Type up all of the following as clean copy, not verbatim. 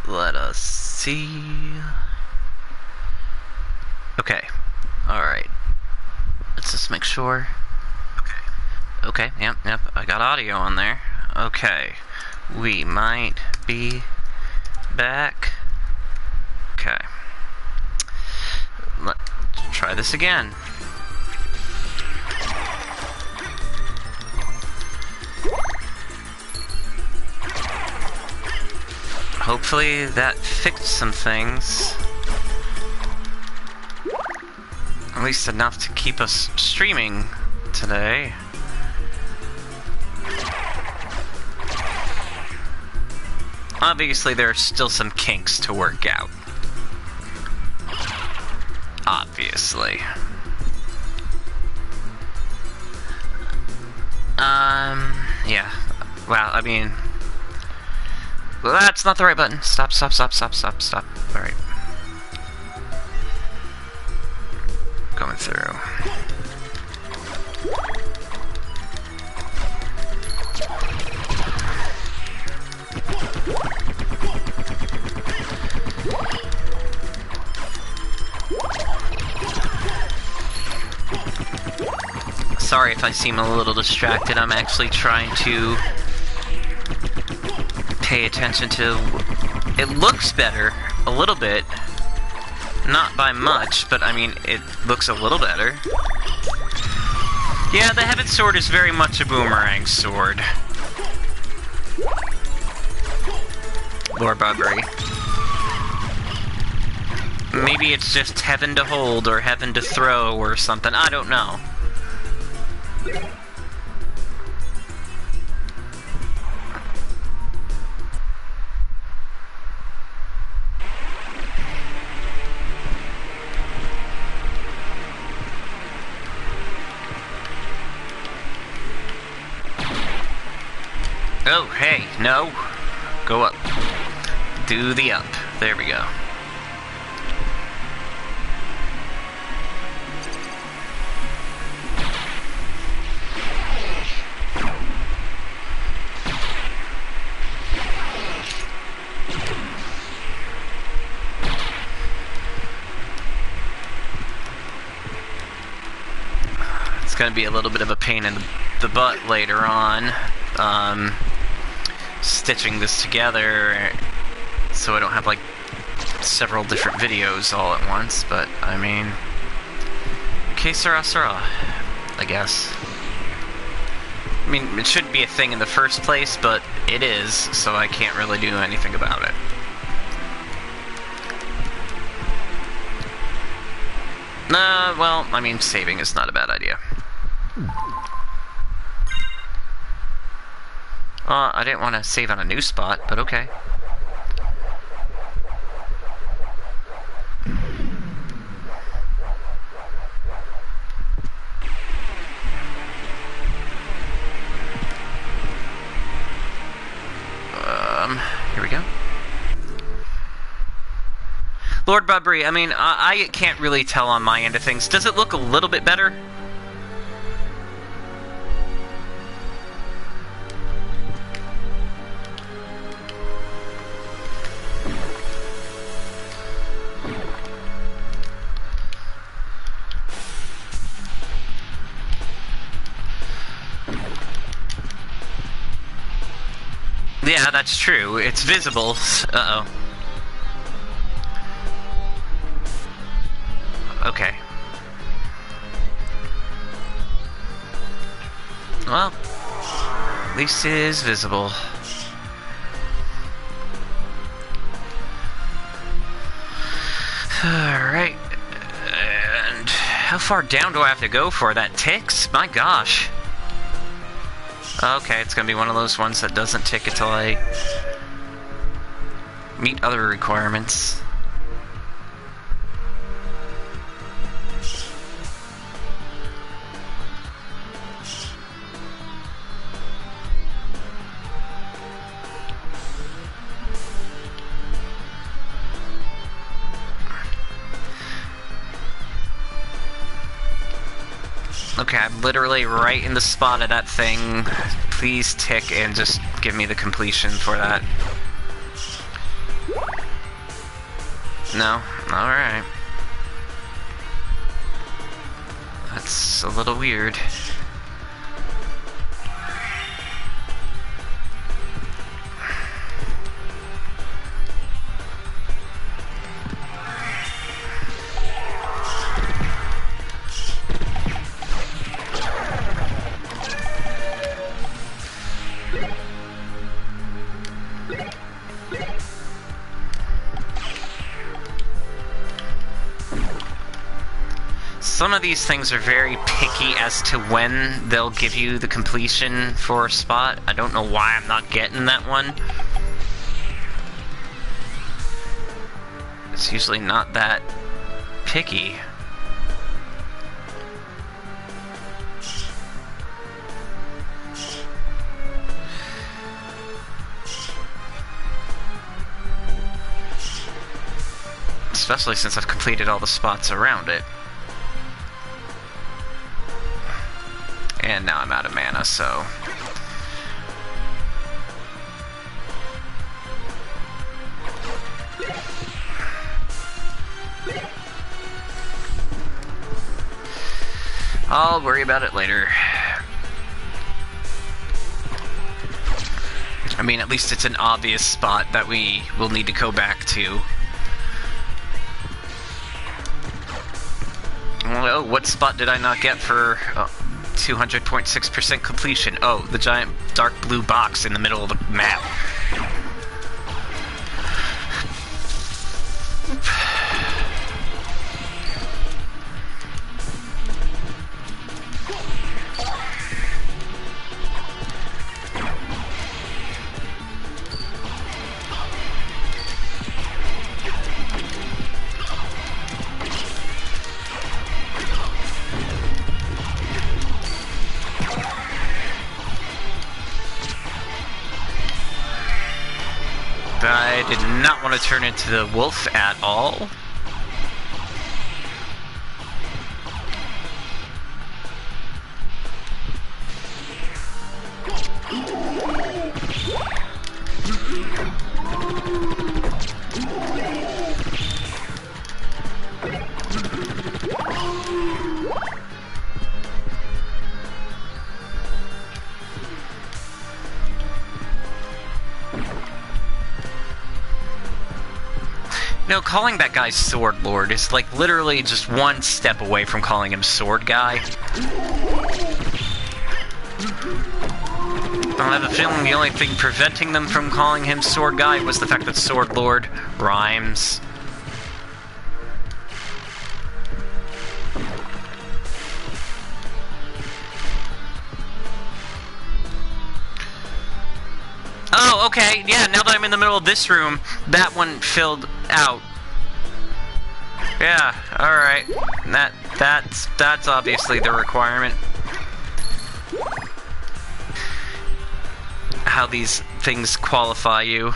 Let us see. Okay. Alright. Let's just make sure. Okay, yep, I got audio on there. Okay. We might be back. Okay. Let's try this again. Hopefully that fixed some things. At least enough to keep us streaming today. Obviously, there are still some kinks to work out. Obviously. Yeah. Well, I mean... Well, that's not the right button. Stop. Alright. Going through. Sorry if I seem a little distracted. I'm actually trying to pay attention to... It looks better, a little bit. Not by much, but I mean, it looks a little better. Yeah, the Heaven Sword is very much a boomerang sword. Lord Buggery. Maybe it's just heaven to hold or heaven to throw or something. I don't know. Oh, hey, no. Go up. Do the up. There we go. It's gonna be a little bit of a pain in the butt later on. Stitching this together so I don't have like several different videos all at once, but I mean, que sera, I guess. I mean, it shouldn't be a thing in the first place, but it is, so I can't really do anything about it. Well, I mean, saving is not a bad idea. I didn't want to save on a new spot, but okay. Here we go. Lord Bubbery, I mean, I can't really tell on my end of things. Does it look a little bit better? Yeah, that's true. It's visible. Uh-oh. Okay. Well, at least it is visible. Alright. And how far down do I have to go for that ticks? My gosh. Okay, it's gonna be one of those ones that doesn't tick until I meet other requirements. Okay, I'm literally right in the spot of that thing. Please tick and just give me the completion for that. No? Alright. That's a little weird. Some of these things are very picky as to when they'll give you the completion for a spot. I don't know why I'm not getting that one. It's usually not that picky. Especially since I've completed all the spots around it. And now I'm out of mana, so... I'll worry about it later. I mean, at least it's an obvious spot that we will need to go back to. Oh, what spot did I not get for 200.6% completion? Oh, the giant dark blue box in the middle of the map. I did not want to turn into the wolf at all. No, calling that guy Sword Lord is like literally just one step away from calling him Sword Guy. I have a feeling the only thing preventing them from calling him Sword Guy was the fact that Sword Lord rhymes. Oh, okay, yeah, now that I'm in the middle of this room, that one filled out. Yeah, alright. That's obviously the requirement. How these things qualify you.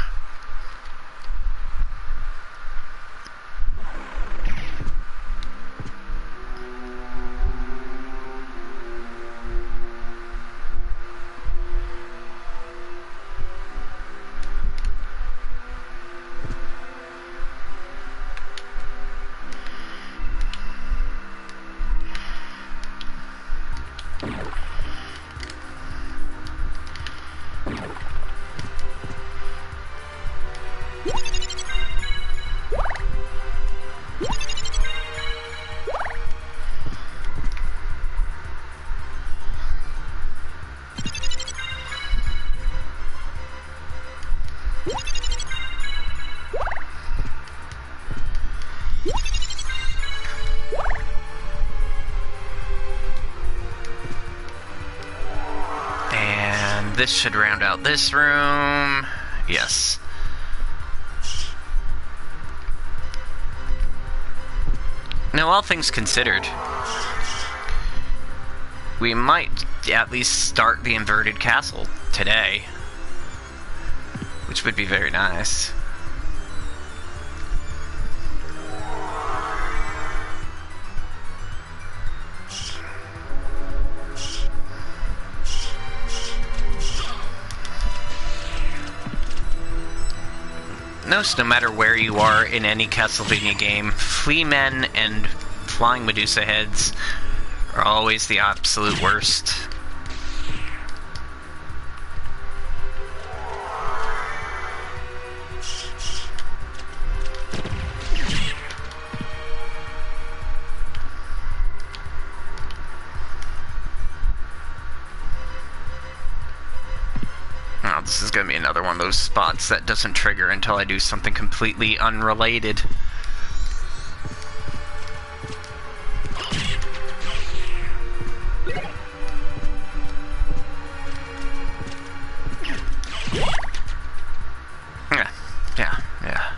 This should round out this room. Yes. Now, all things considered, we might at least start the inverted castle today, which would be very nice. notice no matter where you are in any Castlevania game, flea men and flying Medusa heads are always the absolute worst. Oh, this is going to be another one of those spots that doesn't trigger until I do something completely unrelated. Yeah.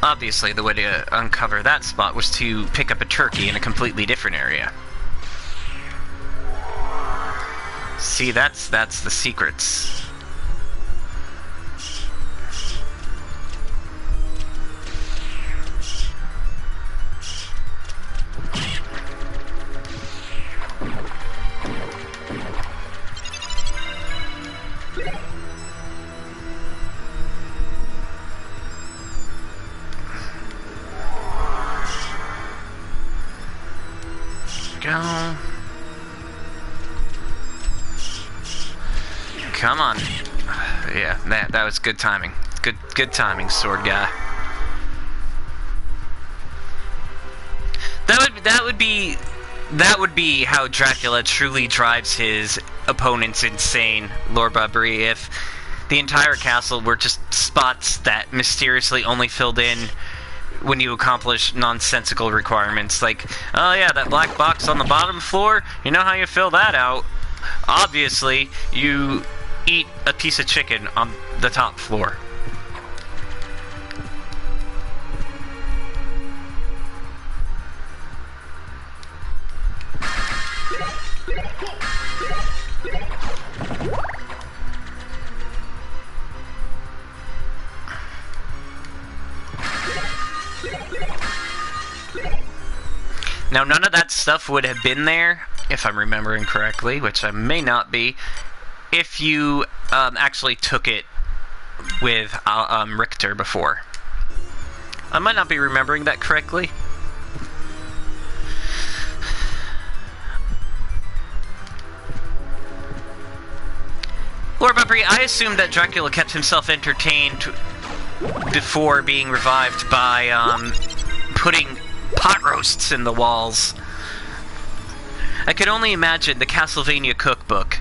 Obviously, the way to uncover that spot was to pick up a turkey in a completely different area. See, that's the secrets. Go. Come on. Yeah, that was good timing. Good timing, sword guy. That would be how Dracula truly drives his opponents insane, Lord Barbary, if the entire castle were just spots that mysteriously only filled in when you accomplish nonsensical requirements, like, oh yeah, that black box on the bottom floor, you know how you fill that out? Obviously, you eat a piece of chicken on the top floor. Now, none of that stuff would have been there, if I'm remembering correctly, which I may not be, if you actually took it with Richter before. I might not be remembering that correctly. Lord Barbary, I assumed that Dracula kept himself entertained before being revived by putting pot roasts in the walls. I could only imagine the Castlevania cookbook.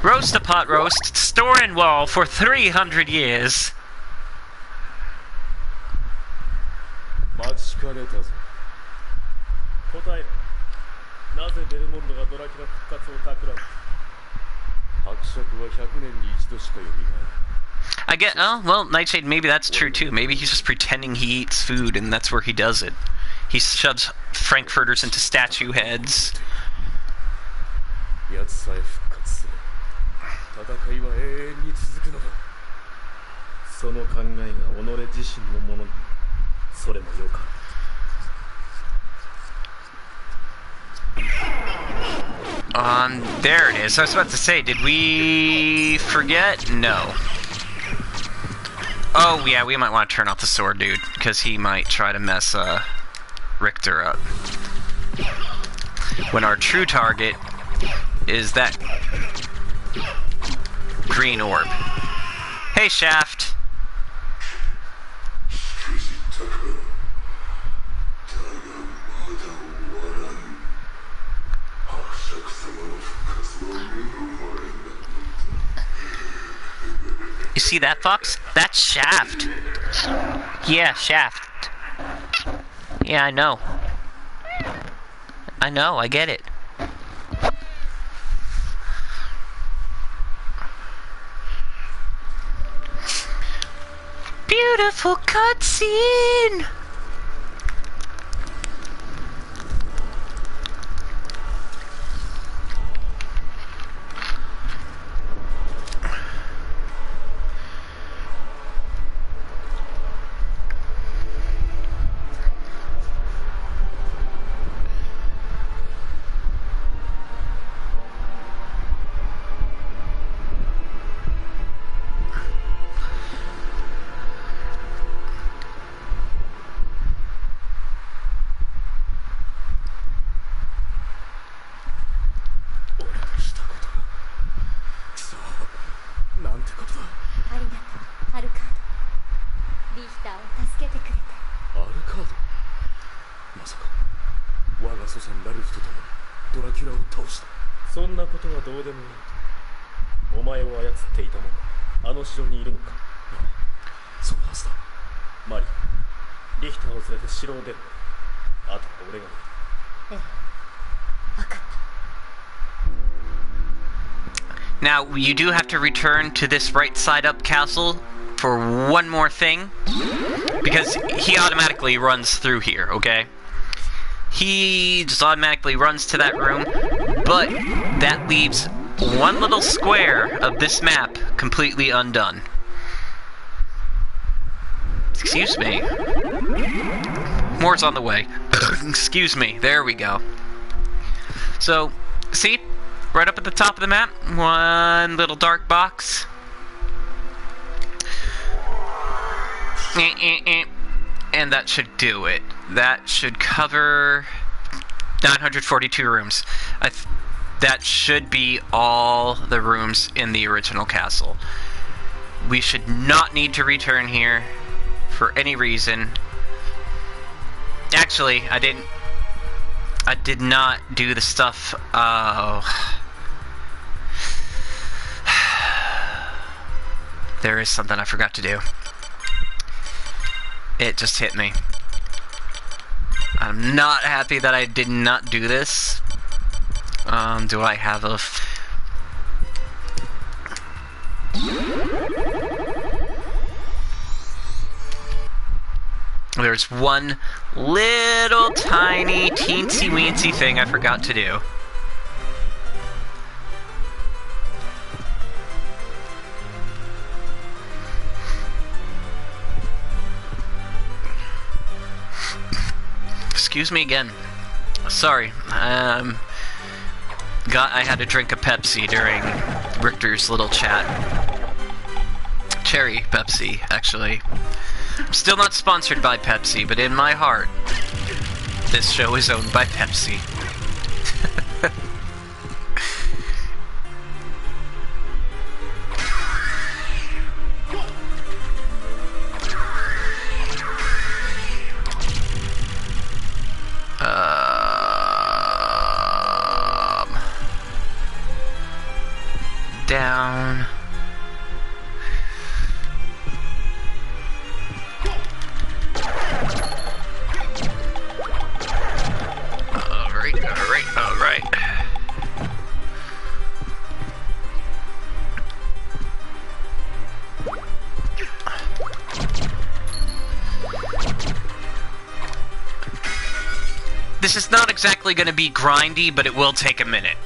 Roast a pot roast, store in wall for 300 years. I get, oh, well, Nightshade, maybe that's true too. Maybe he's just pretending he eats food and that's where he does it. He shoves Frankfurters into statue heads. There it is. I was about to say, did we forget? No. Oh, yeah, we might want to turn off the sword dude, because he might try to mess, Richter up. When our true target is that green orb. Hey, Shaft! You see that, Fox? That's Shaft. Yeah, Shaft. Yeah, I know. I get it. Beautiful cutscene! そんなことはどうでもいい。お前を操っていた者があの城にいるのか。そのはずだ。マリア、リヒターを連れて城を出る。あとは俺が。ええ、分かった。 Now, you do have to return to this right side up castle for one more thing, because he automatically runs through here, okay? He just automatically runs to that room, but that leaves one little square of this map completely undone. Excuse me. More's on the way. Excuse me. There we go. So, see? Right up at the top of the map, one little dark box. And that should do it. That should cover 942 rooms. That should be all the rooms in the original castle. We should not need to return here for any reason. Actually, I did not do the stuff. There is something I forgot to do. It just hit me. I'm not happy that I did not do this. Do I have a... There's one little tiny teensy-weensy thing I forgot to do. Excuse me again. Sorry. I had to drink a Pepsi during Richter's little chat. Cherry Pepsi, actually. Still not sponsored by Pepsi, but in my heart, this show is owned by Pepsi. Down. Alright. This is not exactly going to be grindy, but it will take a minute.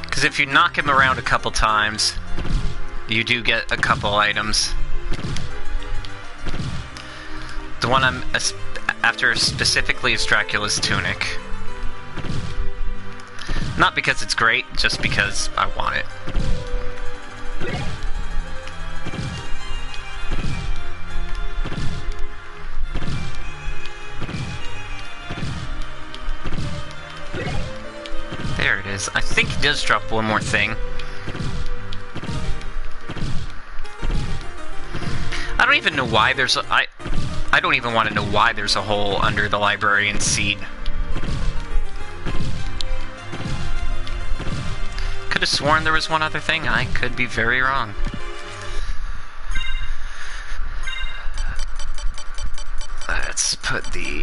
Because if you knock him around a couple times, you do get a couple items. The one I'm after specifically is Dracula's Tunic. Not because it's great, just because I want it. There it is. I think he does drop one more thing. I don't even know why there's a... I don't even want to know why there's a hole under the librarian's seat. Could have sworn there was one other thing. I could be very wrong. Let's put the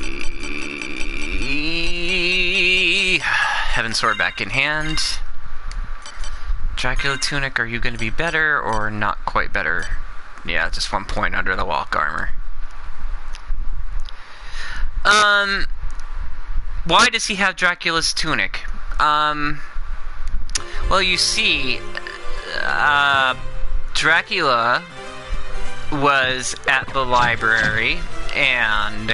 Heaven Sword back in hand. Dracula Tunic, are you going to be better or not quite better? Yeah, just 1 point under the walk armor. Why does he have Dracula's Tunic? Well, you see, Dracula was at the library, and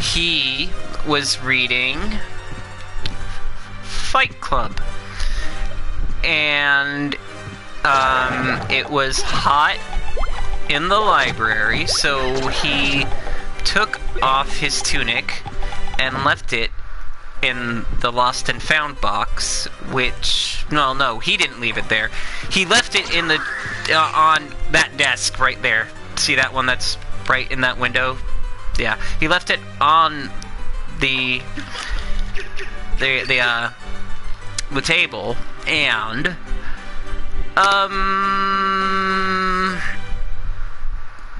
he was reading Fight Club. And, it was hot in the library, so he took off his tunic and left it in the Lost and Found box, which, well, no, he didn't leave it there. He left it in the, on that desk right there. See that one that's right in that window. Yeah, he left it on the table, and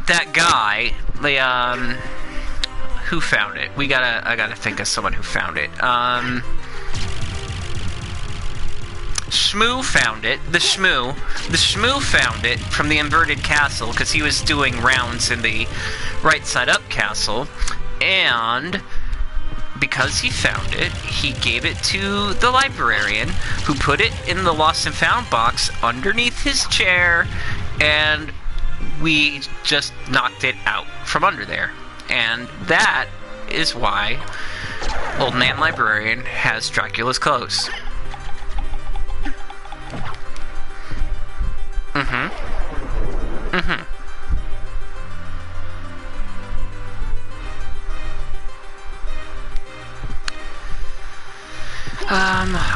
that guy, who found it? I gotta think of someone who found it. Shmoo found it. The Shmoo found it from the inverted castle, because he was doing rounds in the right side up castle, and because he found it, he gave it to the librarian, who put it in the lost and found box underneath his chair, and we just knocked it out from under there. And that is why Old Man Librarian has Dracula's clothes.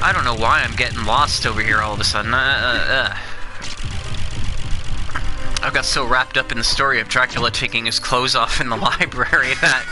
I don't know why I'm getting lost over here all of a sudden. I've got so wrapped up in the story of Dracula taking his clothes off in the library that...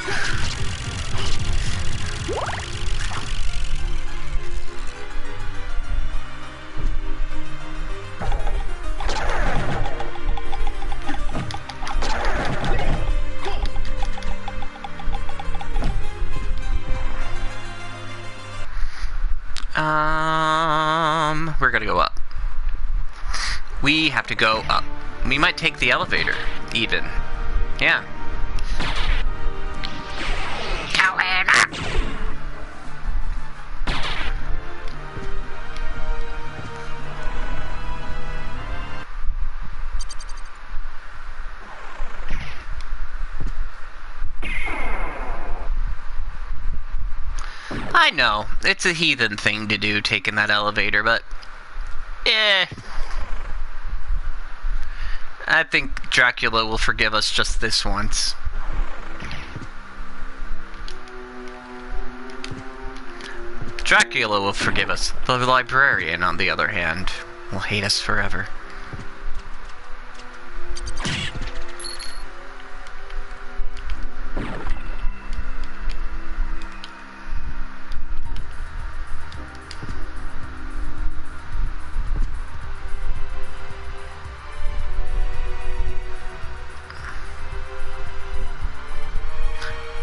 We're gonna go up. We have to go up. We might take the elevator, even. Yeah. Going up! I know, it's a heathen thing to do, taking that elevator, but... I think Dracula will forgive us just this once. Dracula will forgive us. The librarian, on the other hand, will hate us forever.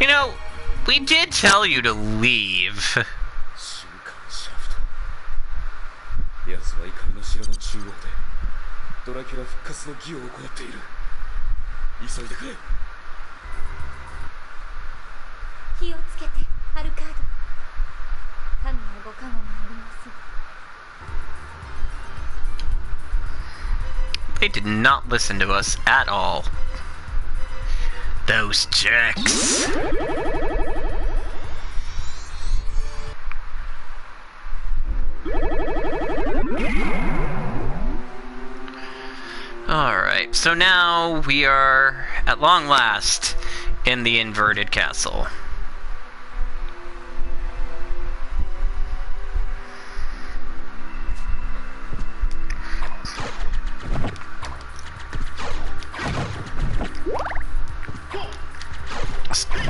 You know, we did tell you to leave. 瞬間シャフト。奴は怒りの城の中央でドラキュラ復活の儀を行っている。急いでくれ。気をつけて、アルカード。神のご加護もあります。 They did not listen to us at all. Those jerks. Alright, so now we are, at long last, in the inverted castle.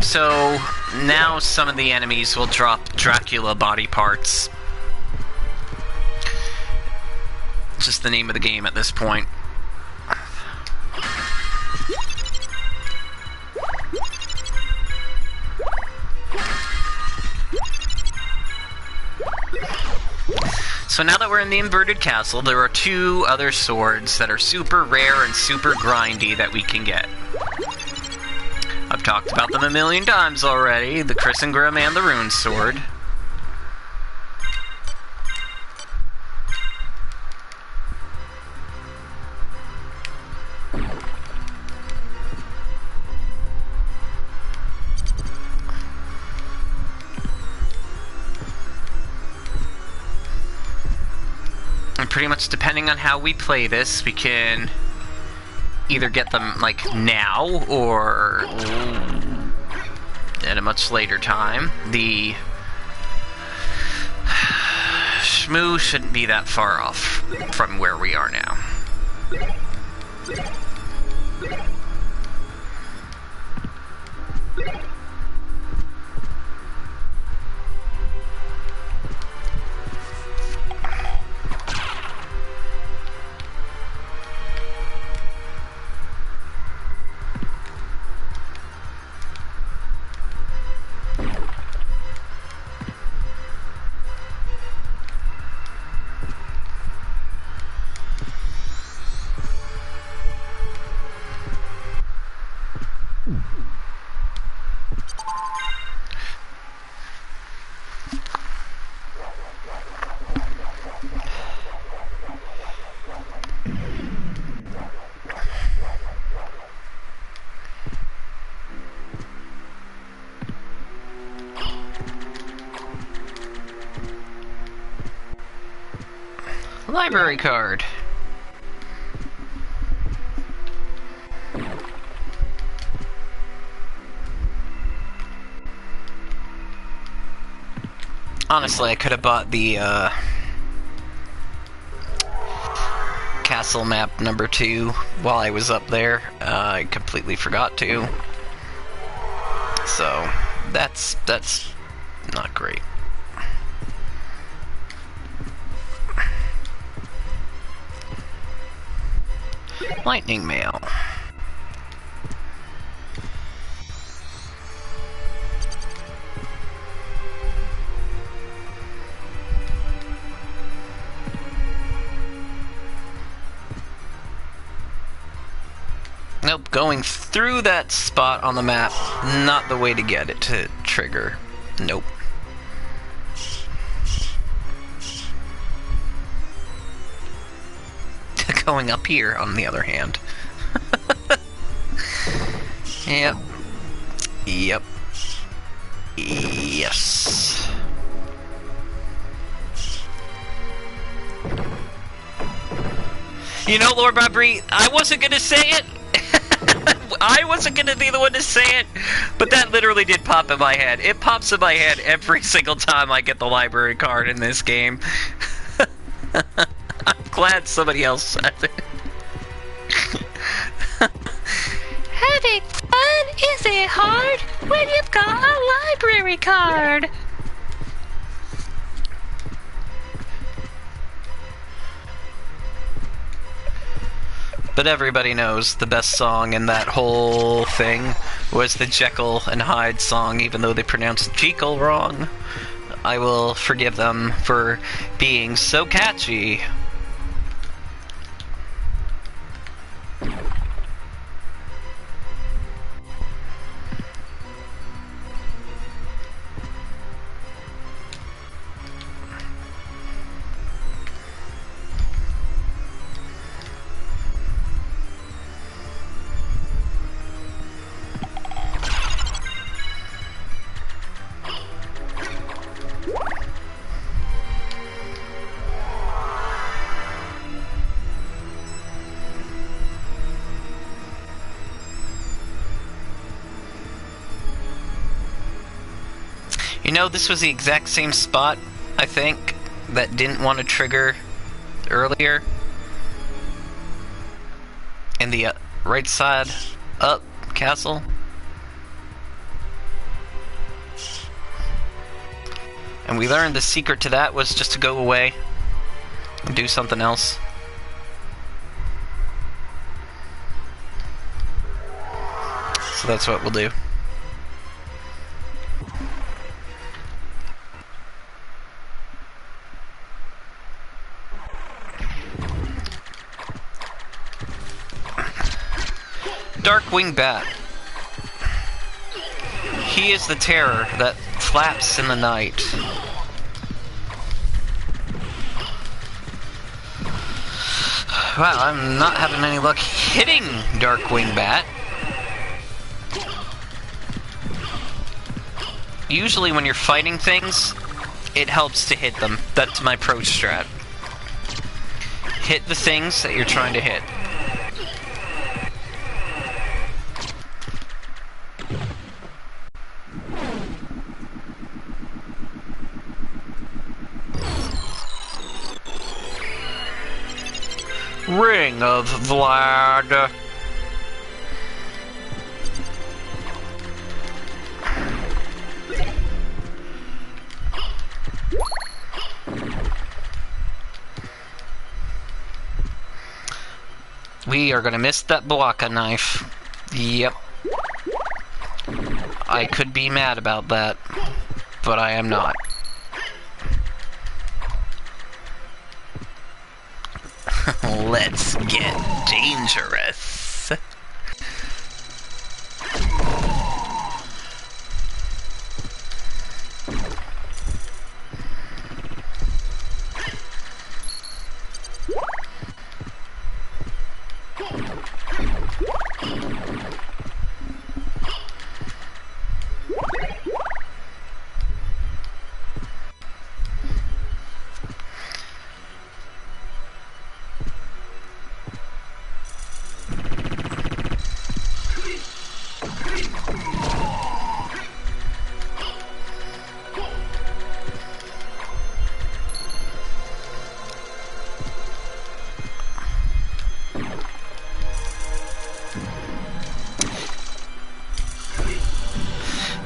So, now some of the enemies will drop Dracula body parts. Just the name of the game at this point. So now that we're in the inverted castle, there are two other swords that are super rare and super grindy that we can get. I've talked about them a million times already, the Chrysangrim and the Rune Sword. And pretty much depending on how we play this, we can either get them, like, now, or at a much later time. The Shmoo shouldn't be that far off from where we are now. Library card. Honestly, I could have bought the castle map number 2 while I was up there. I completely forgot to. So, that's not great. Lightning mail. Nope, going through that spot on the map, not the way to get it to trigger. Nope. Going up here, on the other hand. Yep. Yep. Yes. You know, Lord Bobry, I wasn't gonna say it. I wasn't gonna be the one to say it, but that literally did pop in my head. It pops in my head every single time I get the library card in this game. I'm glad somebody else said it. Having fun isn't hard when you've got a library card. But everybody knows the best song in that whole thing was the Jekyll and Hyde song, even though they pronounced Jekyll wrong. I will forgive them for being so catchy. You know, this was the exact same spot, I think, that didn't want to trigger earlier. In the right side up castle. And we learned the secret to that was just to go away and do something else. So that's what we'll do. Darkwing Bat. He is the terror that flaps in the night. Wow, I'm not having any luck hitting Darkwing Bat. Usually when you're fighting things, it helps to hit them. That's my approach strat. Hit the things that you're trying to hit. Ring of Vlad. We are gonna miss that Blocker knife. Yep. I could be mad about that, but I am not. Let's get dangerous.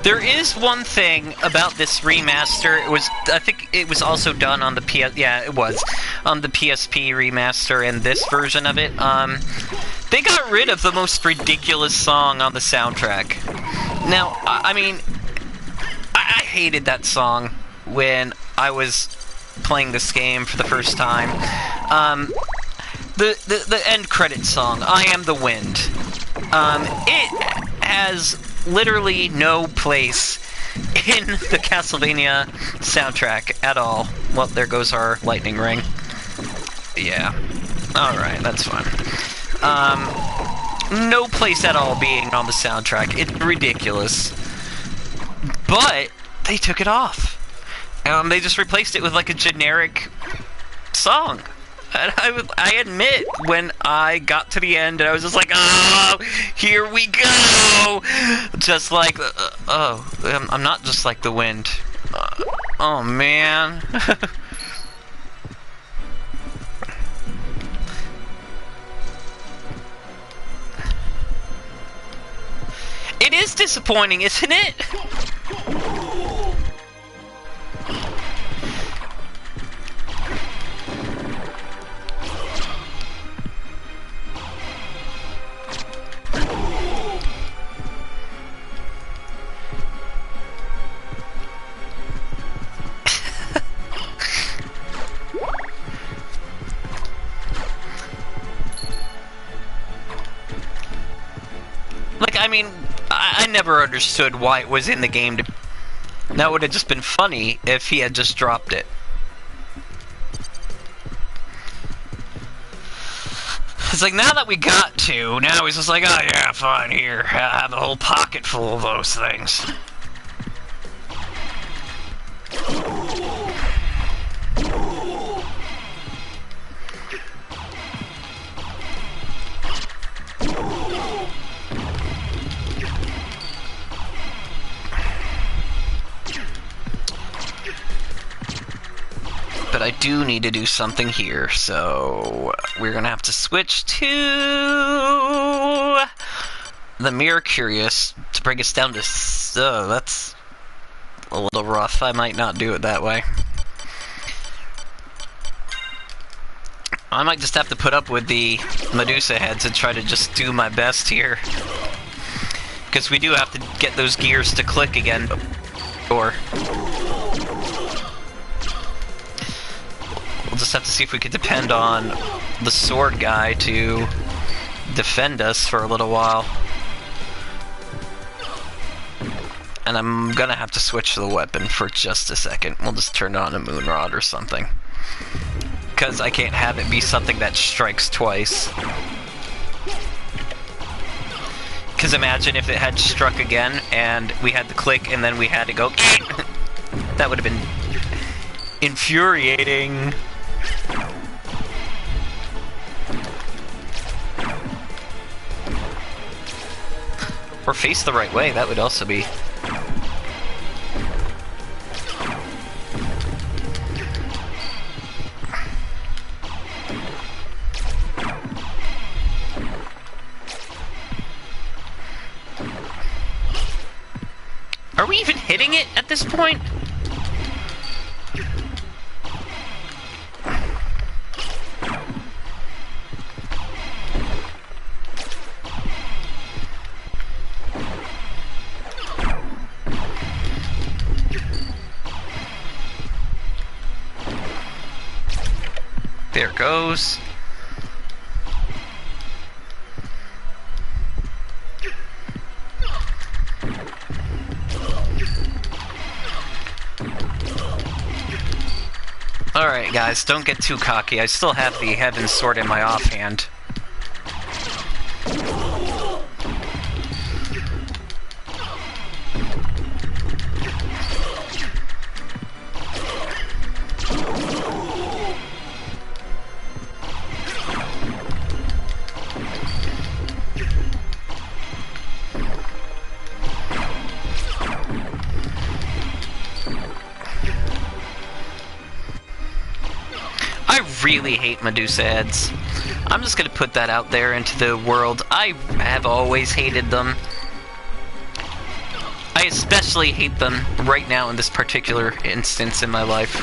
There is one thing about this remaster. I think it was also done on the yeah, it was on the PSP remaster and this version of it. They got rid of the most ridiculous song on the soundtrack. Now, I mean, I hated that song when I was playing this game for the first time. The end credit song, "I Am the Wind." It has literally no place in the Castlevania soundtrack at all. Well, there goes our lightning ring. Yeah. Alright, that's fine. No place at all being on the soundtrack. It's ridiculous. But they took it off. They just replaced it with like a generic song. And I admit, when I got to the end, and I was just like, oh, here we go! Just like, oh, I'm not just like the wind. Oh, man. It is disappointing, isn't it? Like, I mean, I never understood why it was in the game. That would have just been funny if he had just dropped it. It's like, now that we got to, now he's just like, oh yeah, fine, here, I have a whole pocket full of those things. But I do need to do something here, so we're gonna have to switch to the Mirror Curious to bring us down to... Oh, that's a little rough. I might not do it that way. I might just have to put up with the Medusa heads and try to just do my best here. Because we do have to get those gears to click again. Or... we'll just have to see if we could depend on the sword guy to defend us for a little while. And I'm gonna have to switch the weapon for just a second. We'll just turn on a moon rod or something. Because I can't have it be something that strikes twice. Because imagine if it had struck again and we had to click and then we had to go... That would have been infuriating. Or face the right way, that would also be... Are we even hitting it at this point? There it goes. Alright guys, don't get too cocky. I still have the Heaven Sword in my offhand. I really hate Medusa heads. I'm just gonna put that out there into the world. I have always hated them. I especially hate them right now in this particular instance in my life.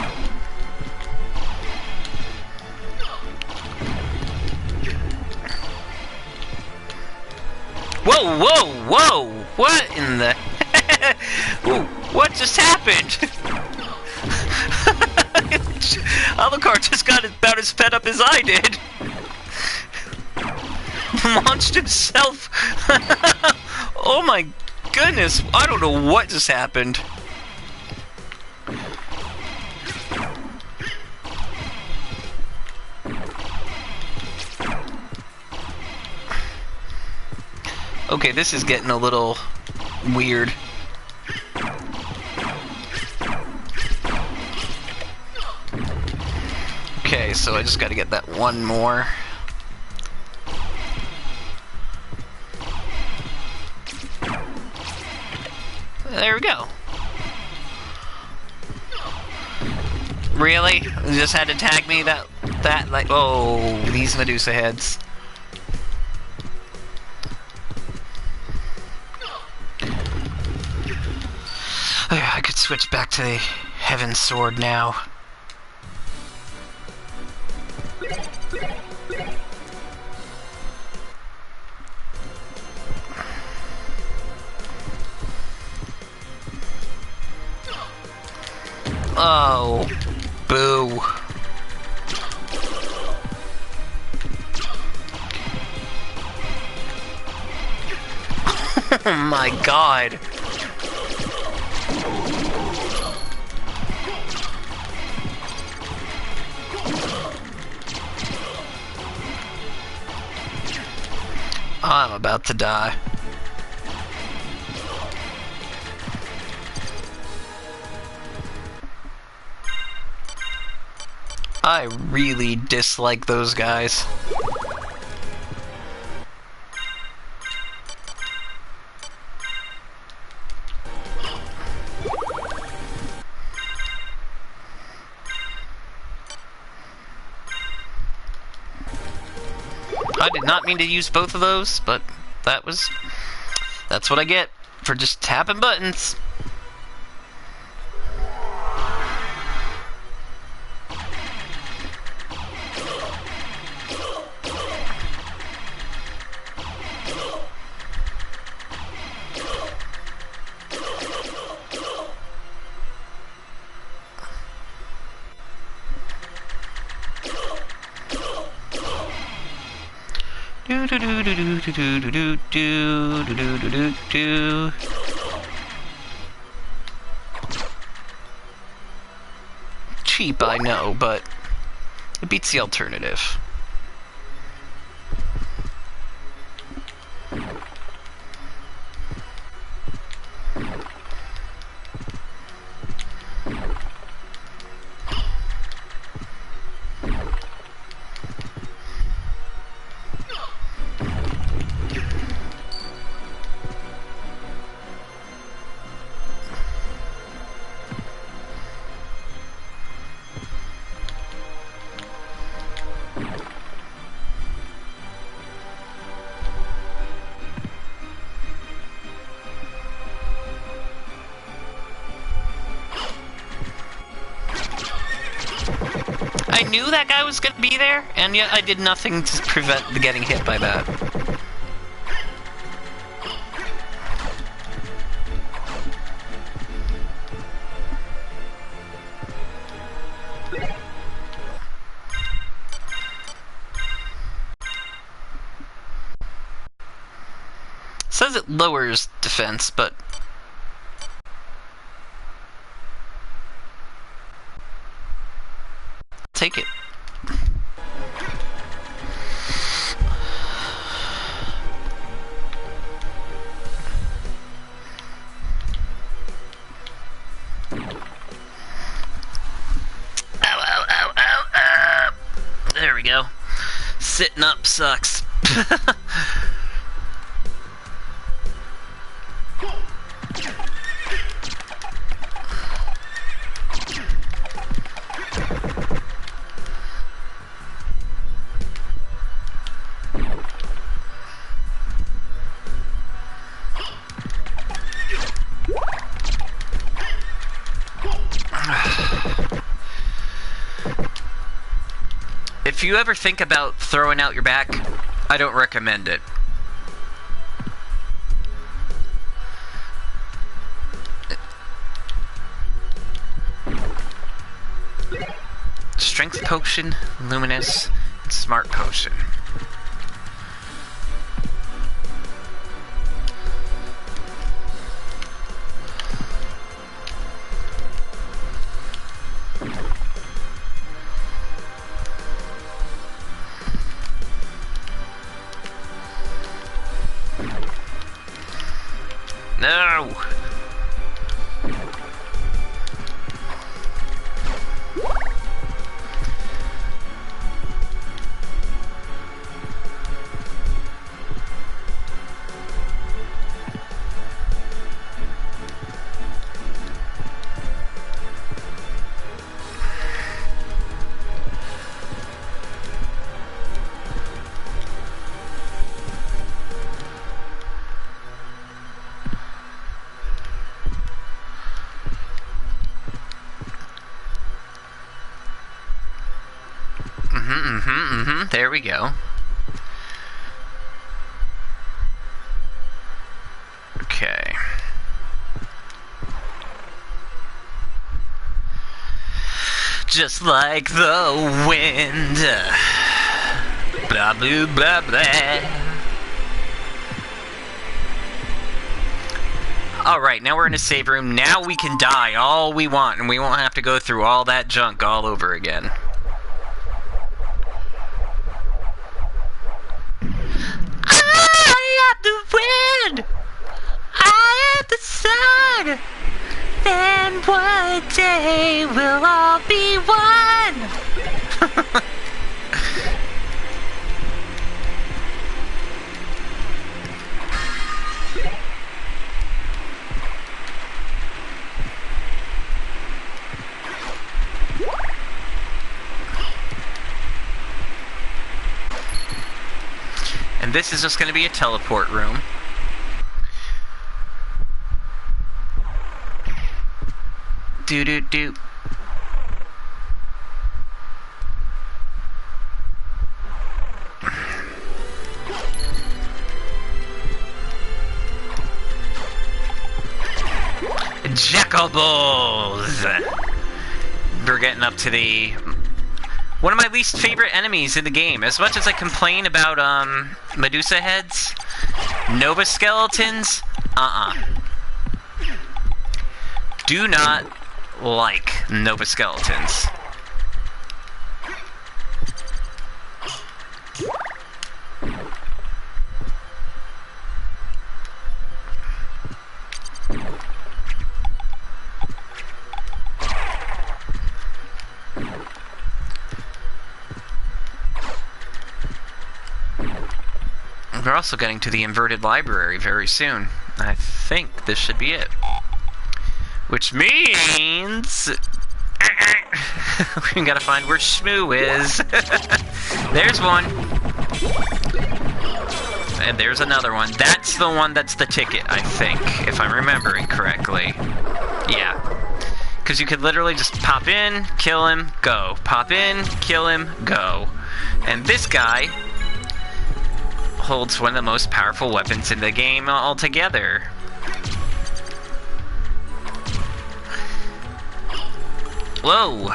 Whoa, whoa, whoa! What in the... Ooh, what just happened? Alucard just got about as fed up as I did. Launched himself. Oh my goodness, I don't know what just happened. Okay, this is getting a little weird. Okay, so I just gotta get that one more. There we go. Really? You just had to tag me that like, oh, these Medusa heads. I could switch back to the Heaven Sword now. Oh, boo. Oh my god. I'm about to die. I really dislike those guys. I did not mean to use both of those, but that's what I get for just tapping buttons. Do do do do do do do do do do do do do. Cheap, I know, but it beats the alternative. I knew that guy was gonna be there, and yet I did nothing to prevent getting hit by that. Says it lowers defense, but take it. Ow, ow, ow, ow, ow. There we go. Sitting up sucks. If you ever think about throwing out your back, I don't recommend it. Strength potion, luminous, smart potion. No! There we go. Okay. Just like the wind. Blah, blah, blah, blah. Alright, now we're in a save room. Now we can die all we want, and we won't have to go through all that junk all over again. Then one day we'll all be one. And this is just going to be a teleport room. Do. Jackalballs! We're getting up to the... one of my least favorite enemies in the game. As much as I complain about, Medusa heads, Nova skeletons, do not like Nova skeletons. We're also getting to the inverted library very soon. I think this should be it. Which means... we gotta find where Shmoo is. There's one. And there's another one. That's the one that's the ticket, I think, if I'm remembering correctly. Yeah. Because you could literally just pop in, kill him, go. Pop in, kill him, go. And this guy holds one of the most powerful weapons in the game altogether. Whoa!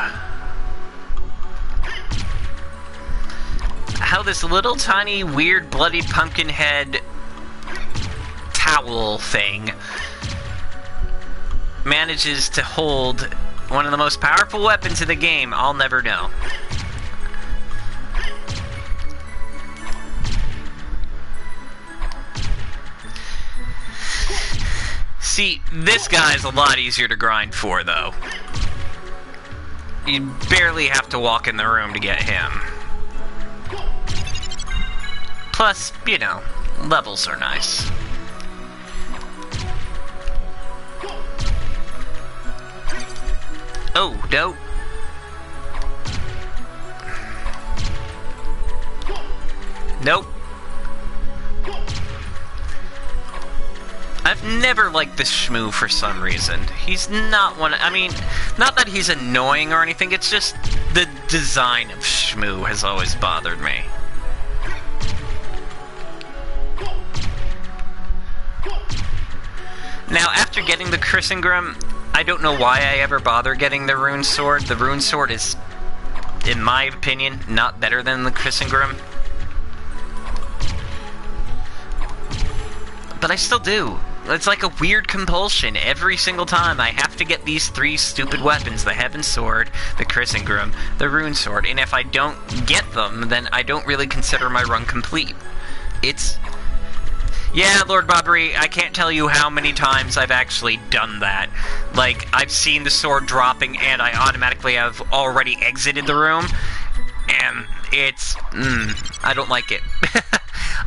How this little tiny weird bloody pumpkin head towel thing manages to hold one of the most powerful weapons in the game, I'll never know. See, this guy's a lot easier to grind for, though. You barely have to walk in the room to get him. Plus, you know, levels are nice. Oh, no. Nope. I've never liked this Shmoo for some reason. He's not one... I mean, not that he's annoying or anything, it's just the design of Shmoo has always bothered me. Now, after getting the Chrysangram, I don't know why I ever bother getting the Rune Sword. The Rune Sword is, in my opinion, not better than the Chrysangram. But I still do. It's like a weird compulsion. Every single time I have to get these 3 stupid weapons, the Heaven Sword, the Chrysangram, the Rune Sword, and if I don't get them, then I don't really consider my run complete. It's... Yeah, Lord Bobbery, I can't tell you how many times I've actually done that. Like, I've seen the sword dropping and I automatically have already exited the room, and it's... I don't like it.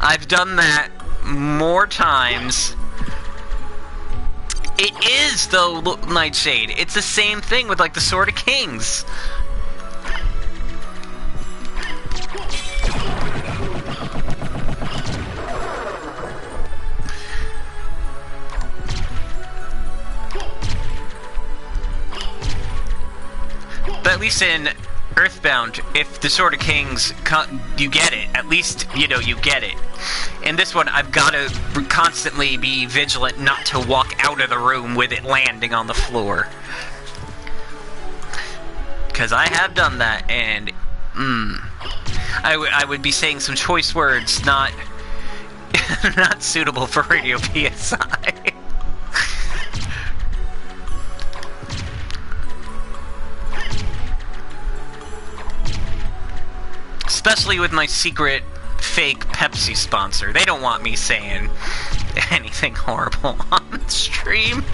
I've done that more times. It is, though, Nightshade. It's the same thing with, like, the Sword of Kings. But at least in Earthbound, if the Sword of Kings, you get it. At least, you know, you get it. In this one, I've got to constantly be vigilant not to walk out of the room with it landing on the floor. Because I have done that, and, I would be saying some choice words not, not suitable for Radio PSI. Especially with my secret fake Pepsi sponsor. They don't want me saying anything horrible on the stream.